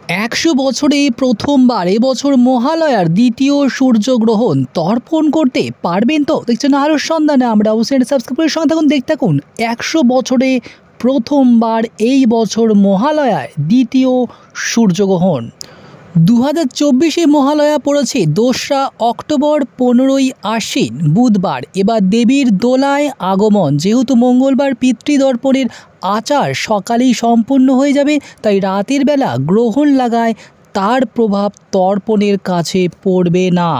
100 বছরে প্রথমবার এবছর মহালয়ার দ্বিতীয় সূর্যগ্রহণ তর্পণ করতে পারবেন তো? দেখছেন আলোর সন্ধানে। আমরা অবশ্যই সাবস্ক্রাইব করে সঙ্গে থাকুন, দেখতে থাকুন। 100 বছরে প্রথমবার এই বছর মহালয়ায় দ্বিতীয় সূর্যগ্রহণ। 2024-এ মহালয়া পড়েছে 2রা অক্টোবর, 15ই আশ্বিন বুধবার। এবার দেবীর দোলায় আগমন। যেহেতু মঙ্গলবার পিতৃদর্পণের আচার সকালেই সম্পূর্ণ হয়ে যাবে, তাই রাতের বেলা গ্রহণ লাগায় তার প্রভাব তর্পণের কাছে পড়বে না।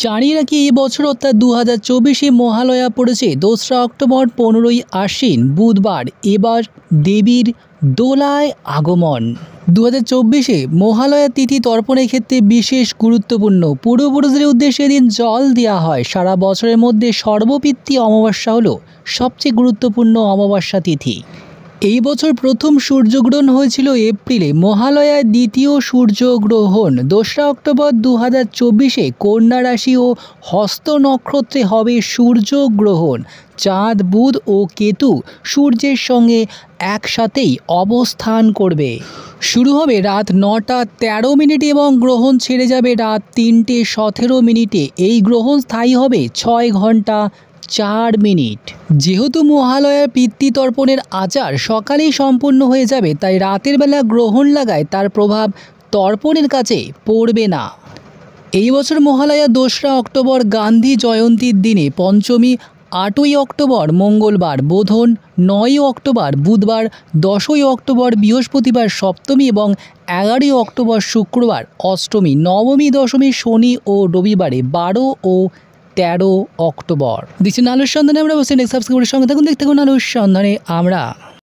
জানি রাখি এবছর অর্থাৎ 2024-এ মহালয়া পড়েছে 2রা অক্টোবর, 15ই আশ্বিন বুধবার। এবার দেবীর দোলায় আগমন। 2024-এ মহালয়া তিথি তর্পণের ক্ষেত্রে বিশেষ গুরুত্বপূর্ণ। পূর্বপুরুষদের উদ্দেশ্যে এদিন জল দেওয়া হয়। সারা বছরের মধ্যে সর্বপিতৃ অমাবস্যা হলো সবচেয়ে গুরুত্বপূর্ণ অমাবস্যা তিথি। এই বছর প্রথম সূর্যগ্রহণ হয়েছিল এপ্রিলে। মহালয়ায় দ্বিতীয় সূর্যগ্রহণ 2রা অক্টোবর 2024-এ কন্যা রাশি ও হস্ত নক্ষত্রে হবে সূর্যগ্রহণ। চাঁদ, বুধ ও কেতু সূর্যের সঙ্গে একসাথেই অবস্থান করবে। শুরু হবে রাত 9টা 13 মিনিটে এবং গ্রহণ ছেড়ে যাবে রাত 3টে 17 মিনিটে। এই গ্রহণ স্থায়ী হবে 6 ঘন্টা 4 মিনিট। যেহেতু মহালয়ার পিতৃতর্পণের আচার সকালেই সম্পূর্ণ হয়ে যাবে, তাই রাতের বেলা গ্রহণ লাগায় তার প্রভাব তর্পণের কাছে পড়বে না। এই বছর মহালয়া 2রা অক্টোবর গান্ধী জয়ন্তীর দিনে, পঞ্চমী 8ই অক্টোবর মঙ্গলবার, বোধন 9ই অক্টোবর বুধবার, 10ই অক্টোবর বৃহস্পতিবার সপ্তমী এবং 11ই অক্টোবর শুক্রবার অষ্টমী, নবমী দশমী শনি ও রবিবারে 12 ও 13 অক্টোবর। দেখছেন আলোর সন্ধানে। আমরা অবশ্যই সাবস্ক্রাইব করে সঙ্গে থাকুন, দেখতে থাকুন আলোর সন্ধানে আমরা।